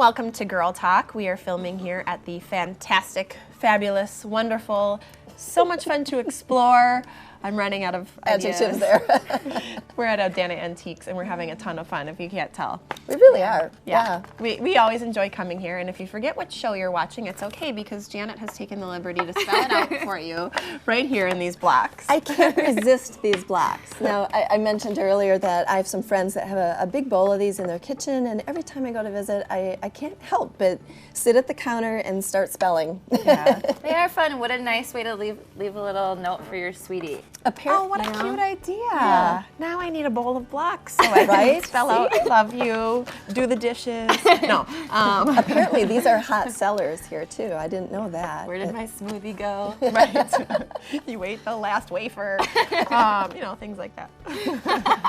Welcome to Girl Talk. We are filming here at the fantastic, fabulous, wonderful, so much fun to explore. I'm running out of adjectives there. We're at Adana Antiques and we're having a ton of fun, if you can't tell. We really are. Yeah. We always enjoy coming here, and if you forget what show you're watching, it's okay because Janet has taken the liberty to spell it out for you right here in these blocks. I can't resist these blocks. Now, I mentioned earlier that I have some friends that have a big bowl of these in their kitchen, and every time I go to visit, I can't help but sit at the counter and start spelling. Yeah. They are fun. What a nice way to leave a little note for your sweetie. Oh, what a cute idea. Yeah. Now I need a bowl of blocks so I can spell out I love you, do the dishes. No. Apparently these are hot sellers here too. I didn't know that. Where did my smoothie go? Right. You ate the last wafer. Things like that.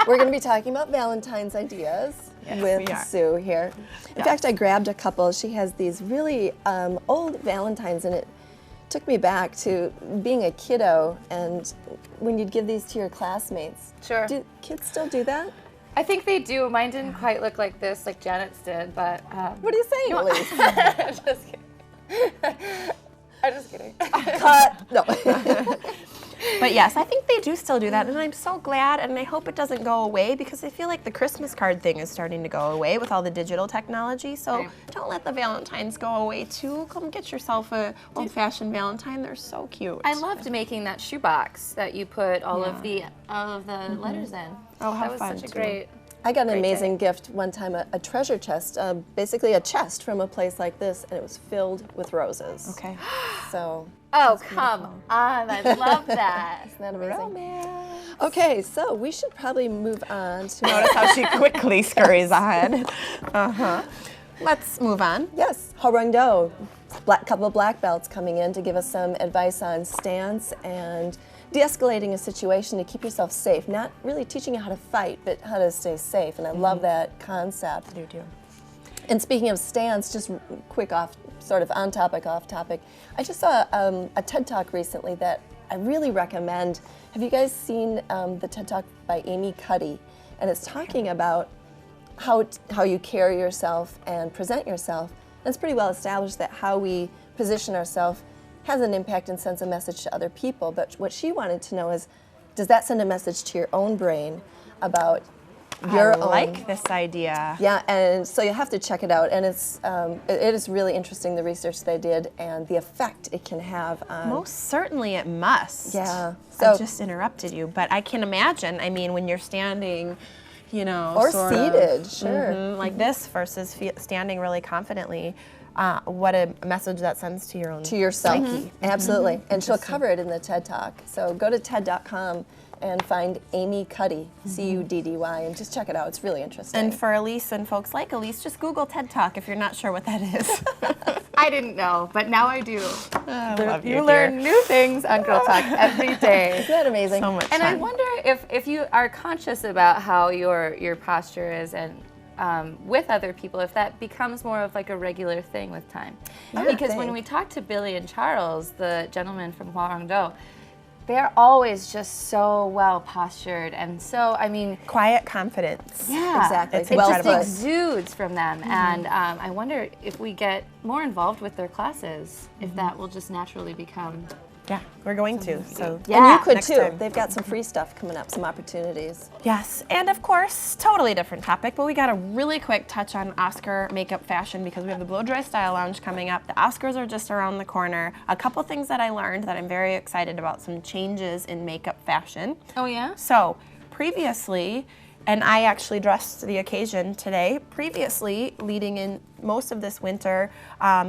We're going to be talking about Valentine's ideas with Sue here. In fact, I grabbed a couple. She has these really old Valentines, and it took me back to being a kiddo and when you'd give these to your classmates. Sure. Do kids still do that? I think they do. Mine didn't quite look like this, like Janet's did, but... What are you saying, Elise? Just kidding. I'm just kidding. Cut. No. But yes, I think they do still do that, and I'm so glad, and I hope it doesn't go away because I feel like the Christmas card thing is starting to go away with all the digital technology, so don't let the Valentines go away too. Come get yourself a old-fashioned Valentine. They're so cute. I loved making that shoebox that you put all of the letters in. Oh, how that was fun such a too. great... I got an amazing gift one time, a treasure chest, basically a chest from a place like this, and it was filled with roses. Okay. So. Oh, come on. I love that. Isn't that amazing? Romance. Okay, so we should probably move on to... Notice how she quickly scurries ahead. Let's move on. Yes, Horungdo, couple of black belts coming in to give us some advice on stance and de-escalating a situation to keep yourself safe. Not really teaching you how to fight, but how to stay safe, and I love that concept. I do. And speaking of stance, just quick off topic. I just saw a TED Talk recently that I really recommend. Have you guys seen the TED Talk by Amy Cuddy? And it's talking about how you carry yourself and present yourself. And it's pretty well established that how we position ourselves has an impact and sends a message to other people. But what she wanted to know is, does that send a message to your own brain about your own? I like this idea. Yeah, and so you have to check it out, and it is really interesting, the research they did and the effect it can have on... Most certainly it must. Yeah. So I just interrupted you, but I can imagine, when you're standing, or seated, sure. like this versus standing really confidently, what a message that sends to your own yourself. psyche. Absolutely. And she'll cover it in the TED Talk. So go to TED.com and find Amy Cuddy, C-U-D-D-Y, and just check it out. It's really interesting. And for Elise and folks like Elise, just Google TED Talk if you're not sure what that is. I didn't know, but now I do. I love you, You learn new things on Girl Talk every day. Isn't that amazing? So much And fun. I wonder if you are conscious about how your posture is and with other people, if that becomes more of like a regular thing with time. Because when we talked to Billy and Charles, the gentlemen from Hwarangdo, they're always just so well postured and so, quiet confidence. Yeah, exactly. It's it just incredible. exudes from them. And I wonder if we get more involved with their classes, if that will just naturally become... Yeah, we're going to. So And you could next too. time. They've got some free stuff coming up, some opportunities. Yes, and of course, totally different topic, but we got a really quick touch on Oscar makeup fashion because we have the Blow Dry Style Lounge coming up. The Oscars are just around the corner. A couple things that I learned that I'm very excited about, some changes in makeup fashion. Oh yeah? So previously, and I actually dressed the occasion today, previously, leading in most of this winter,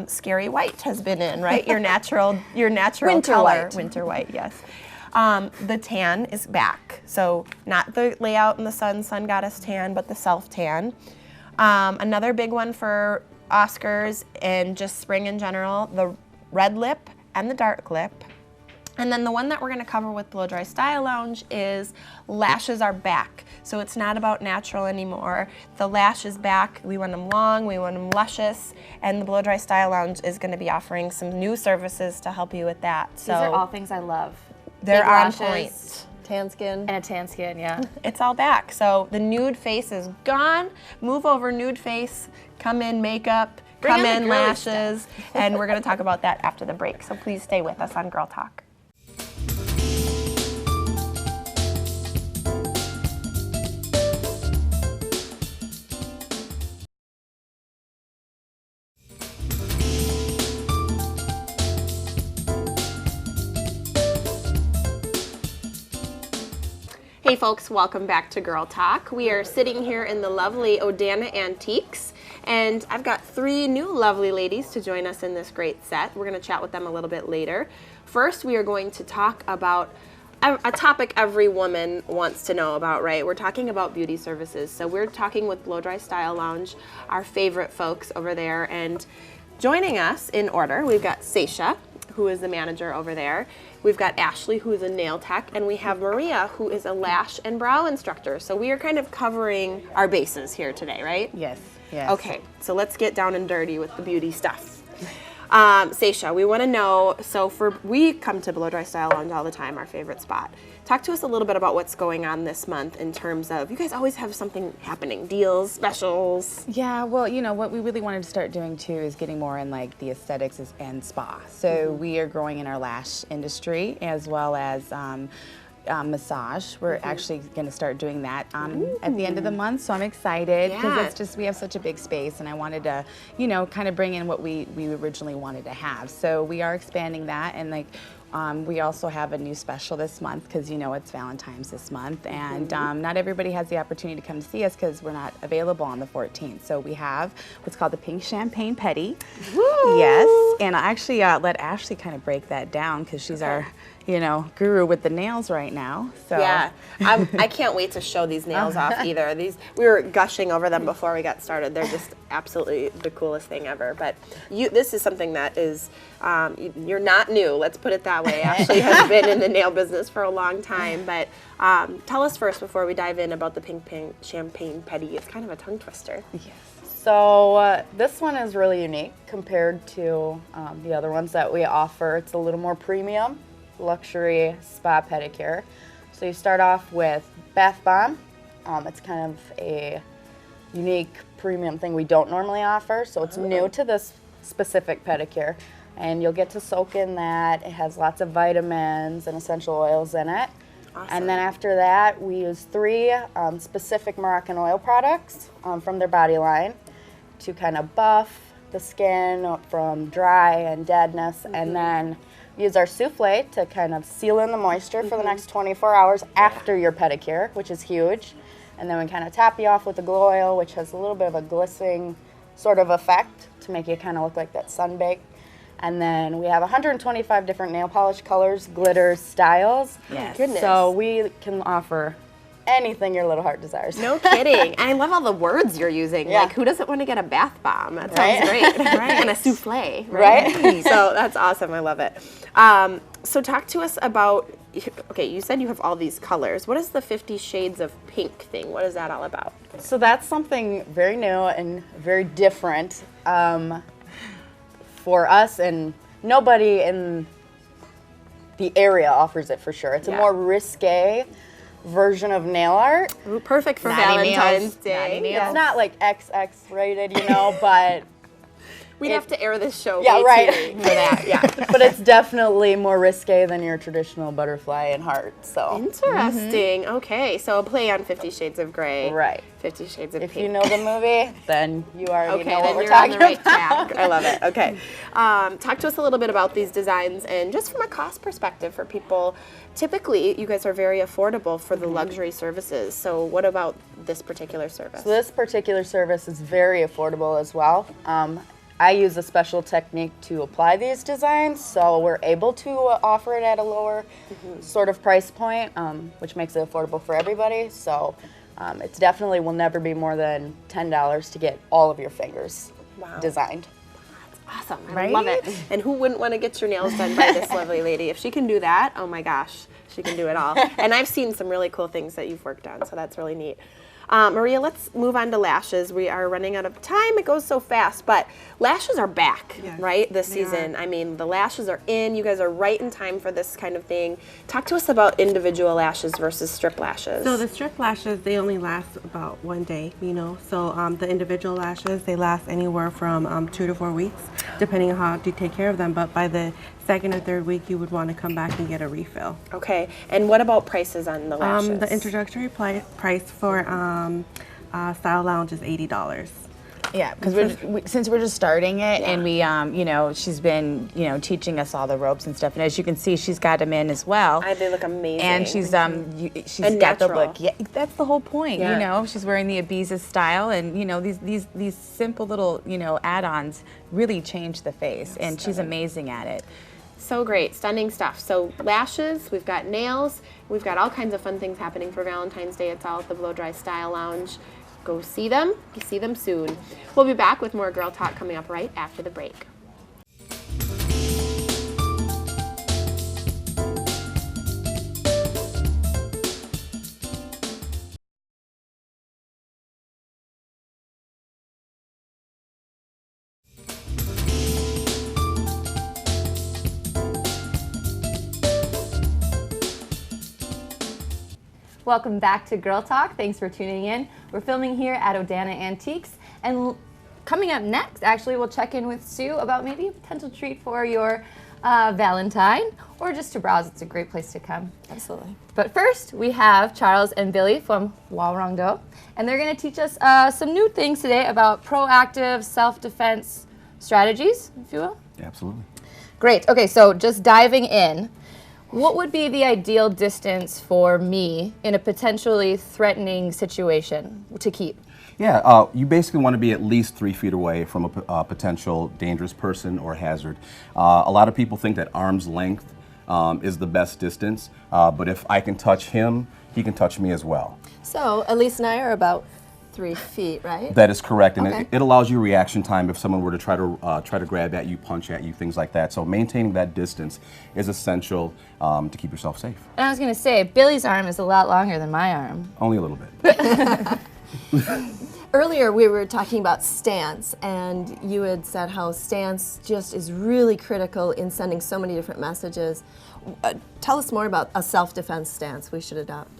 Scary White has been in, right? Your natural Winter color. white. Winter white, yes. The tan is back. So not the layout in the sun goddess tan, but the self-tan. Another big one for Oscars and just spring in general, the red lip and the dark lip. And then the one that we're going to cover with Blow Dry Style Lounge is lashes are back. So it's not about natural anymore. The lash is back. We want them long, we want them luscious, and the Blow Dry Style Lounge is going to be offering some new services to help you with that. So These are all things I love. they're Big on lashes. point. Tan skin. And a tan skin, yeah. It's all back. So the nude face is gone. Move over nude face, come in makeup, Bring come on the in girly lashes, and we're going to talk about that after the break. So please stay with us on Girl Talk. Hey folks, welcome back to Girl Talk. We are sitting here in the lovely Odana Antiques, and I've got 3 new lovely ladies to join us in this great set. We're going to chat with them a little bit later. First, we are going to talk about a topic every woman wants to know about, right? We're talking about beauty services. So we're talking with Blow Dry Style Lounge, our favorite folks over there, and joining us in order, we've got Seisha, who is the manager over there. We've got Ashley, who is a nail tech, and we have Maria, who is a lash and brow instructor. So we are kind of covering our bases here today, right? Yes, yes. Okay, so let's get down and dirty with the beauty stuff. Seisha, we want to know, we come to Blow Dry Style Lounge all the time, our favorite spot. Talk to us a little bit about what's going on this month in terms of, you guys always have something happening, deals, specials. Yeah, well, you know, what we really wanted to start doing too is getting more in like the aesthetics and spa. So we are growing in our lash industry as well as massage. We're actually going to start doing that at the end of the month, so I'm excited because Yeah. it's just, we have such a big space and I wanted to, you know, kind of bring in what we originally wanted to have. So we are expanding that, and like we also have a new special this month because, you know, it's Valentine's this month, and not everybody has the opportunity to come to see us because we're not available on the 14th. So we have what's called the Pink Champagne Petty. Woo! Yes, and I actually let Ashley kind of break that down because she's our, you know, guru with the nails right now. So Yeah, I can't wait to show these nails off either. We were gushing over them before we got started. They're just absolutely the coolest thing ever. But this is something that is, you're not new, let's put it that way. Ashley has been in the nail business for a long time. But tell us first, before we dive in, about the Pink Champagne Petty. It's kind of a tongue twister. yes. So this one is really unique compared to the other ones that we offer. It's a little more premium, luxury spa pedicure. So you start off with bath bomb. It's kind of a unique premium thing we don't normally offer, so it's new to this specific pedicure. And you'll get to soak in that. It has lots of vitamins and essential oils in it. Awesome. And then after that, we use 3 specific Moroccan oil products from their body line to kind of buff the skin from dry and deadness, and then use our souffle to kind of seal in the moisture for the next 24 hours after your pedicure, which is huge. And then we kind of top you off with the glow oil, which has a little bit of a glistening sort of effect to make you kind of look like that sunbaked. And then we have 125 different nail polish colors, glitters, styles. Yes. Goodness. So we can offer anything your little heart desires. No kidding. And I love all the words you're using. Yeah. Like, who doesn't want to get a bath bomb? That sounds Right? great. Right. And a souffle. Right? So that's awesome. I love it. So talk to us about, okay, you said you have all these colors. What is the 50 Shades of Pink thing? What is that all about? So that's something very new and very different for us, and nobody in the area offers it for sure. It's a more risque version of nail art. Ooh, perfect for Naughty Valentine's nails. Day. Naughty nails. It's not like XX rated, you know, but We'd have to air this show Yeah, way right. too late for that. Yeah. but it's definitely more risque than your traditional butterfly and heart. So Interesting. Okay, so a play on 50 Shades of Grey. Right. 50 Shades of if Pink. you know the movie, then you already Okay, know what then we're you're on talking the right about. track. I love it. Okay. Talk to us a little bit about these designs, and just from a cost perspective for people, typically you guys are very affordable for the luxury services. So what about this particular service? So this particular service is very affordable as well. I use a special technique to apply these designs, so we're able to offer it at a lower sort of price point, which makes it affordable for everybody. So it's definitely will never be more than $10 to get all of your fingers designed. Awesome. I Right? love it. And who wouldn't want to get your nails done by this lovely lady? If she can do that, oh my gosh. She can do it all. And I've seen some really cool things that you've worked on, so that's really neat. Maria, let's move on to lashes. We are running out of time. It goes so fast, but lashes are back, right, this season. I mean, the lashes are in. You guys are right in time for this kind of thing. Talk to us about individual lashes versus strip lashes. So the strip lashes, they only last about 1 day, you know. So the individual lashes, they last anywhere from 2 to 4 weeks, depending on how you take care of them. But by the second or third week, you would want to come back and get a refill. Okay, and what about prices on the lashes? The introductory price for Style Lounge is $80. Yeah, because since we're just starting it, and we, you know, she's been, you know, teaching us all the ropes and stuff, and as you can see, she's got them in as well. They look amazing. And she's she's And got the natural. look. Yeah, that's the whole point. You know, she's wearing the Ibiza style, and you know, these simple little, you know, add-ons really change the face, and she's amazing at it. So great, stunning stuff. So lashes, we've got nails, we've got all kinds of fun things happening for Valentine's Day. It's all at the Blow Dry Style Lounge. Go see them. You see them soon. We'll be back with more Girl Talk coming up right after the break. Welcome back to Girl Talk. Thanks for tuning in. We're filming here at Odana Antiques, and coming up next, actually, we'll check in with Sue about maybe a potential treat for your Valentine, or just to browse. It's a great place to come. Absolutely. But first, we have Charles and Billy from Warangdo, and they're going to teach us some new things today about proactive self-defense strategies, if you will. Absolutely. Great. Okay, so just diving in. What would be the ideal distance for me in a potentially threatening situation to keep? Yeah, you basically want to be at least 3 feet away from a potential dangerous person or hazard. A lot of people think that arm's length is the best distance, but if I can touch him, he can touch me as well. So Elise and I are about 3 feet, right? That is correct, and Okay. it allows you reaction time if someone were to try to grab at you, punch at you, things like that. So maintaining that distance is essential to keep yourself safe. And I was going to say, Billy's arm is a lot longer than my arm. Only a little bit. Earlier we were talking about stance, and you had said how stance just is really critical in sending so many different messages. Tell us more about a self-defense stance we should adopt.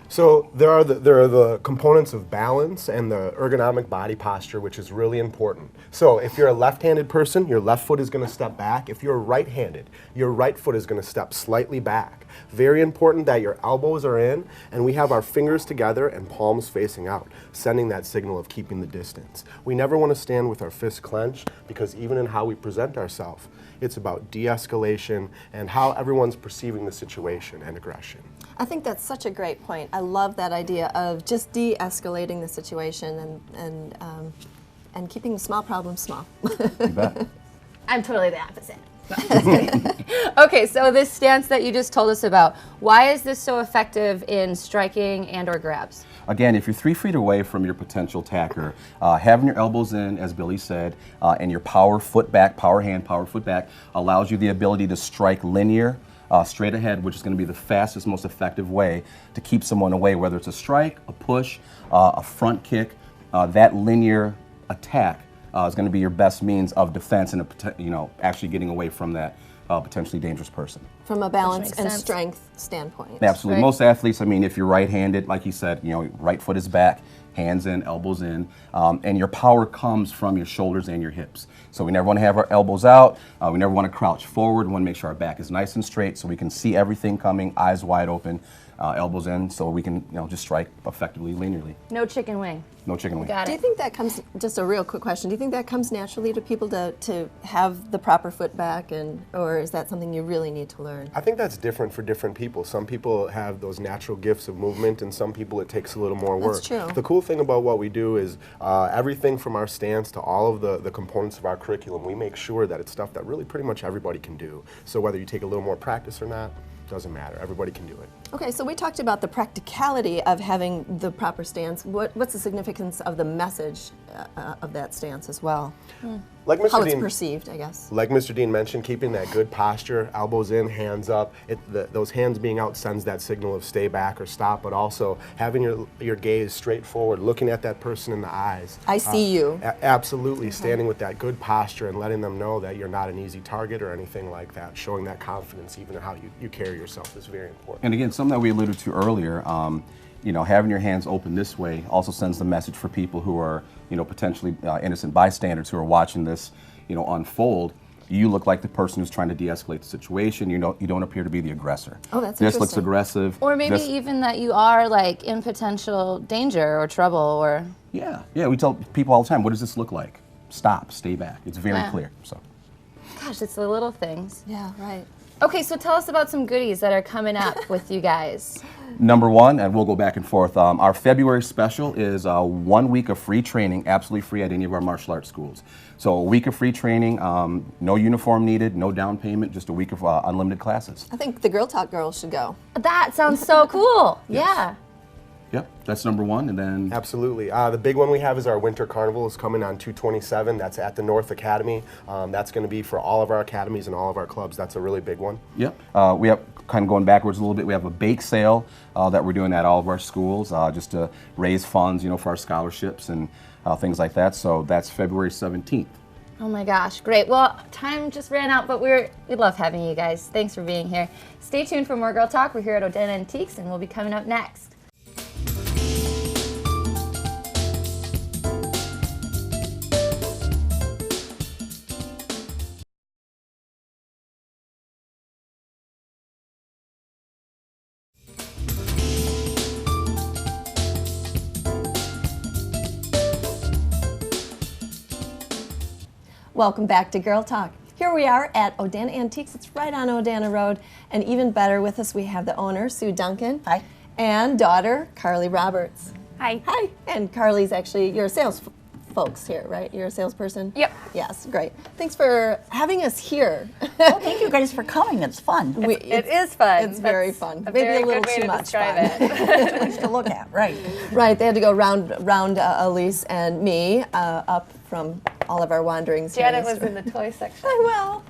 So there are the components of balance and the ergonomic body posture, which is really important. So if you're a left-handed person, your left foot is going to step back. If you're right-handed, your right foot is going to step slightly back. Very important that your elbows are in and we have our fingers together and palms facing out, sending that signal of keeping the distance. We never want to stand with our fists clenched, because even in how we present ourselves, it's about de-escalation and how everyone's perceiving the situation and aggression. I think that's such a great point. I love that idea of just de-escalating the situation and keeping small problems small. You bet. I'm totally the opposite. Okay, so this stance that you just told us about, why is this so effective in striking and or grabs? Again, if you're 3 feet away from your potential attacker, having your elbows in, as Billy said, and your power foot back, power hand, power foot back, allows you the ability to strike linear, straight ahead, which is going to be the fastest, most effective way to keep someone away, whether it's a strike, a push, a front kick. That linear attack is going to be your best means of defense and actually getting away from that potentially dangerous person. From a balance makes and sense. strength standpoint. Absolutely. Right. Most athletes, I mean, if you're right-handed, like you said, right foot is back, hands in, elbows in, and your power comes from your shoulders and your hips. So we never want to have our elbows out. We never want to crouch forward. We want to make sure our back is nice and straight so we can see everything coming, eyes wide open, elbows in, so we can just strike effectively, linearly. No chicken wing. No chicken wing. Got Do you it. think that comes, just a real quick question, do you think that comes naturally to people to have the proper foot back, or is that something you really need to learn? I think that's different for different people. Some people have those natural gifts of movement, and some people it takes a little more work. That's true. The cool thing about what we do is everything from our stance to all of the components of our curriculum, we make sure that it's stuff that really pretty much everybody can do. So whether you take a little more practice or not, doesn't matter. Everybody can do it. Okay, so we talked about the practicality of having the proper stance. What's the significance of the message of that stance as well? Like Mr. How it's Dean, perceived, I guess. like Mr. Dean mentioned, keeping that good posture, elbows in, hands up. Those hands being out sends that signal of stay back or stop, but also having your gaze straight forward, looking at that person in the eyes. I see you. Absolutely, standing with that good posture and letting them know that you're not an easy target or anything like that. Showing that confidence, even in how you carry yourself, is very important. And again, something that we alluded to earlier, you know, having your hands open this way also sends the message for people who are, you know, potentially innocent bystanders who are watching this, you know, unfold. You look like the person who's trying to de-escalate the situation. You don't appear to be the aggressor. Oh, that's This looks interesting. aggressive. Or maybe This- even that you are like in potential danger or trouble or. Yeah, we tell people all the time, what does this look like? Stop, stay back. It's very Yeah. clear. So. Gosh, it's the little things. Yeah, right. Okay, so tell us about some goodies that are coming up with you guys. Number one, and we'll go back and forth, our February special is 1 week of free training, absolutely free at any of our martial arts schools. So a week of free training, no uniform needed, no down payment, just a week of unlimited classes. I think the Girl Talk girls should go. That sounds so cool. Yeah. Yep, that's number one, and then Absolutely. The big one we have is our Winter Carnival is coming on 2/27. That's at the North Academy. That's going to be for all of our academies and all of our clubs. That's a really big one. yep, we have kind of going backwards a little bit. We have a bake sale that we're doing at all of our schools, just to raise funds, you know, for our scholarships and things like that. So that's February 17th. Oh my gosh, great. Well, time just ran out, but we love having you guys. Thanks for being here. Stay tuned for more Girl Talk. We're here at Odana Antiques, and we'll be coming up next. Welcome back to Girl Talk. Here we are at Odana Antiques. It's right on Odana Road. And even better, with us we have the owner, Sue Duncan. Hi. And daughter, Carly Roberts. Hi. Hi. And Carly's actually, you're a sales folks here, right? You're a salesperson? Yep. Yes, great. Thanks for having us here. Well, thank you guys for coming. It's fun. It is fun. It's very That's fun. a Maybe very a little good way too to much describe fun. it. Things to look at, right? Right, they had to go round Elise and me up from all of our wanderings. here Janet was yesterday. in the toy section. Well.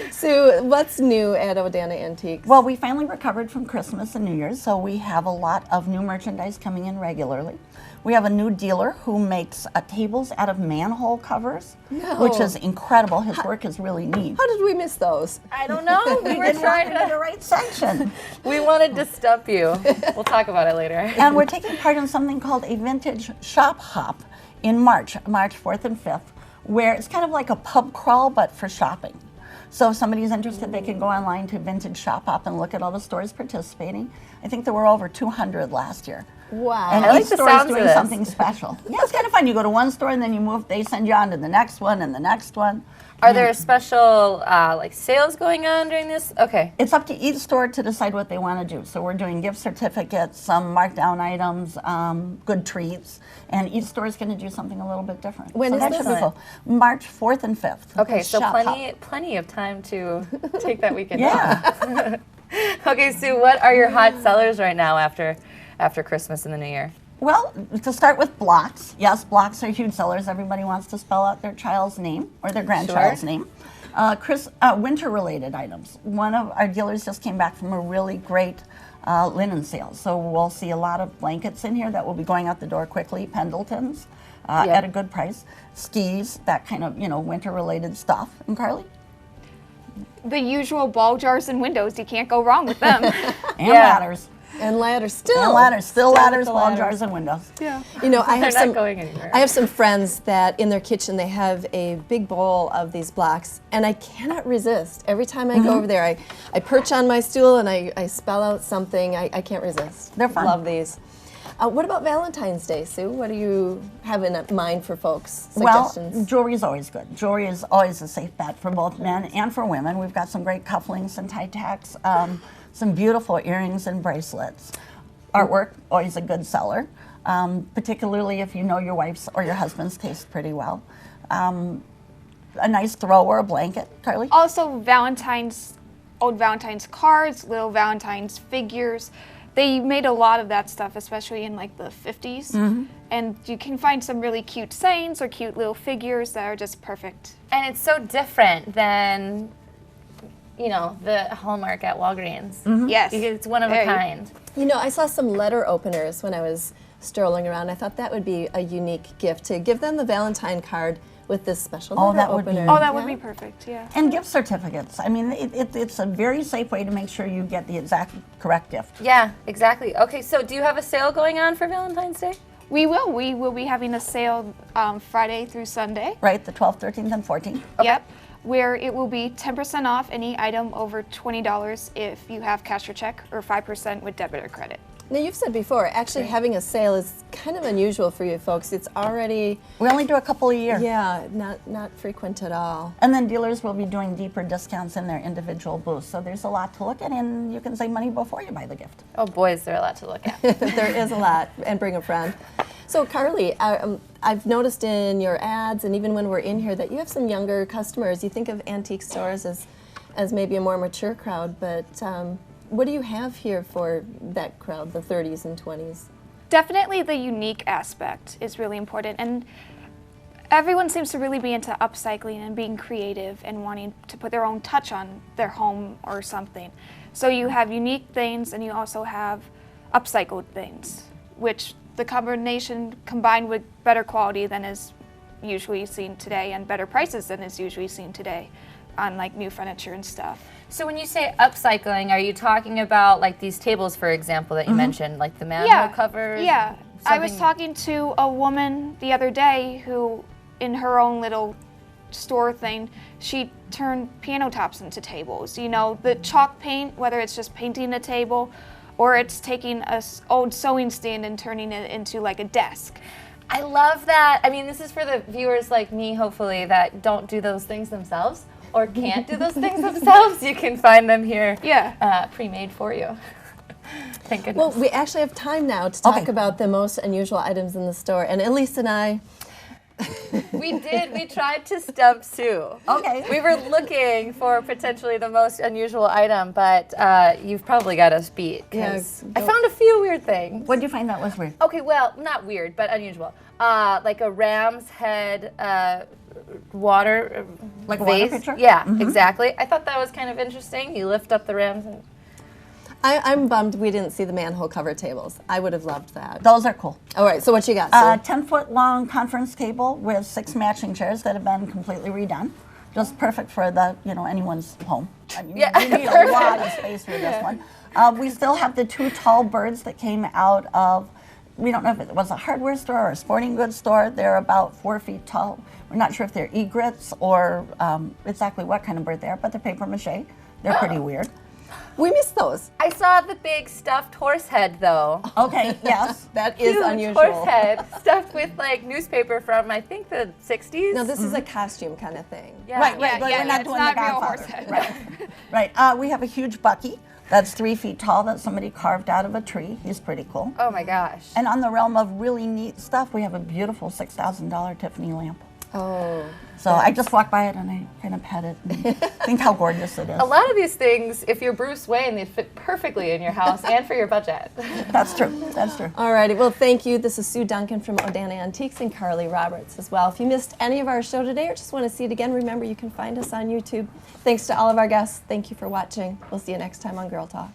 Sue, what's new at Odana Antiques? Well, we finally recovered from Christmas and New Year's, so we have a lot of new merchandise coming in regularly. We have a new dealer who makes tables out of manhole covers, which is incredible. His work is really neat. How did we miss those? I don't know. We were Didn't trying walk into the to. right section. We wanted to stump you. We'll talk about it later. And we're taking part in something called a vintage shop hop in March 4th and 5th, where it's kind of like a pub crawl, but for shopping. So if somebody's interested, they can go online to Vintage Shop Hop and look at all the stores participating. I think there were over 200 last year. Wow. And I like each the store is sounds of doing this. something special. Yeah, it's kind of fun. You go to one store and then you move, they send you on to the next one and the next one. Are there special like sales going on during this? Okay. It's up to each store to decide what they want to do. So we're doing gift certificates, some markdown items, good treats, and each store is going to do something a little bit different. When so is that this? should be cool. March 4th and 5th. Okay, so Shop Hop. plenty of time to take that weekend Yeah. off. Okay, Sue, what are your hot sellers right now after Christmas and the New Year? Well, to start with blocks. Yes, blocks are huge sellers. Everybody wants to spell out their child's name or their grandchild's name. Winter-related items. One of our dealers just came back from a really great linen sale. So we'll see a lot of blankets in here that will be going out the door quickly, Pendletons at a good price, skis, that kind of, winter-related stuff. And Carly? The usual ball jars and windows. You can't go wrong with them. And ladders. And ladders, still. And ladders. Still with ladders, the wall ladders. jars, and windows. You know, I have They're not some. going anywhere. I have some friends that in their kitchen they have a big bowl of these blocks, and I cannot resist. Every time I go over there, I perch on my stool and I spell out something. I can't resist. They're fun. Love these. What about Valentine's Day, Sue? What do you have in mind for folks? Well, Suggestions? jewelry is always good. Jewelry is always a safe bet for both men and for women. We've got some great cufflinks and tie tacks, some beautiful earrings and bracelets. Artwork, always a good seller, particularly if you know your wife's or your husband's taste pretty well. A nice throw or a blanket, Carly? Also, Valentine's old Valentine's cards, little Valentine's figures. They made a lot of that stuff, especially in like the 50s. And you can find some really cute sayings or cute little figures that are just perfect. And it's so different than, you know, the Hallmark at Walgreens. Yes. It's one of a kind. You know, I saw some letter openers when I was strolling around. I thought that would be a unique gift to give them the Valentine card with this special letter that would be- opener. Oh, that would be perfect, yeah. And gift certificates. I mean, it's a very safe way to make sure you get the exact correct gift. Yeah, exactly. Okay, so do you have a sale going on for Valentine's Day? We will be having a sale Friday through Sunday. Right, the 12th, 13th, and 14th. Yep. Where it will be 10% off any item over $20 if you have cash or check, or 5% with debit or credit. Now, you've said before, actually having a sale is kind of unusual for you folks. It's already, We only do a couple a year. yeah, not frequent at all. And then dealers will be doing deeper discounts in their individual booths. So there's a lot to look at, and you can save money before you buy the gift. Oh boy, is there a lot to look at. There is a lot, and bring a friend. So Carly, I've noticed in your ads and even when we're in here that you have some younger customers. You think of antique stores as maybe a more mature crowd, but what do you have here for that crowd, the 30s and 20s? Definitely the unique aspect is really important, and everyone seems to really be into upcycling and being creative and wanting to put their own touch on their home or something. So you have unique things and you also have upcycled things, which the combination combined with better quality than is usually seen today and better prices than is usually seen today on like new furniture and stuff. So when you say upcycling, are you talking about like these tables, for example, that you mentioned, like the manhole covers? Yeah. I was something- talking to a woman the other day who, in her own little store thing, she turned piano tops into tables. You know, the chalk paint, whether it's just painting a table or it's taking a old sewing stand and turning it into like a desk. I love that. I mean, this is for the viewers like me, hopefully, that don't do those things themselves or can't do those things themselves. You can find them here, pre-made for you. Thank goodness. Well, we actually have time now to talk about the most unusual items in the store, and Elise and I. We tried to stump Sue. Okay. We were looking for potentially the most unusual item, but you've probably got us beat, because I found a few weird things. What did you find that was weird? Okay, well, not weird, but unusual. Like a ram's head water Like a vase. water pitcher? Yeah, exactly. I thought that was kind of interesting. You lift up the rams and... I'm bummed we didn't see the manhole cover tables. I would have loved that. Those are cool. All right, so what you got, A Sue? 10-foot long conference table with 6 matching chairs that have been completely redone. Just perfect for anyone's home. I mean, you need a lot of space for this one. We still have the 2 tall birds that came out of, we don't know if it was a hardware store or a sporting goods store. They're about 4 feet tall. We're not sure if they're egrets or exactly what kind of bird they are, but they're paper mache. They're pretty weird. We missed those. I saw the big stuffed horse head, though. Okay, yes. That is Huge unusual. horse head stuffed with like newspaper from, I think, the 60s. No, this is a costume kind of thing. Yeah. Right, Yeah, but yeah, we're not it's doing not the real Godfather. horse head. Right. We have a huge Bucky that's 3 feet tall that somebody carved out of a tree. He's pretty cool. Oh my gosh. And on the realm of really neat stuff, we have a beautiful $6,000 Tiffany lamp. Oh. So I just walked by it and I kind of pet it and think how gorgeous it is. A lot of these things, if you're Bruce Wayne, they fit perfectly in your house and for your budget. That's true. That's true. All righty. Well, thank you. This is Sue Duncan from Odana Antiques and Carly Roberts as well. If you missed any of our show today or just want to see it again, remember you can find us on YouTube. Thanks to all of our guests. Thank you for watching. We'll see you next time on Girl Talk.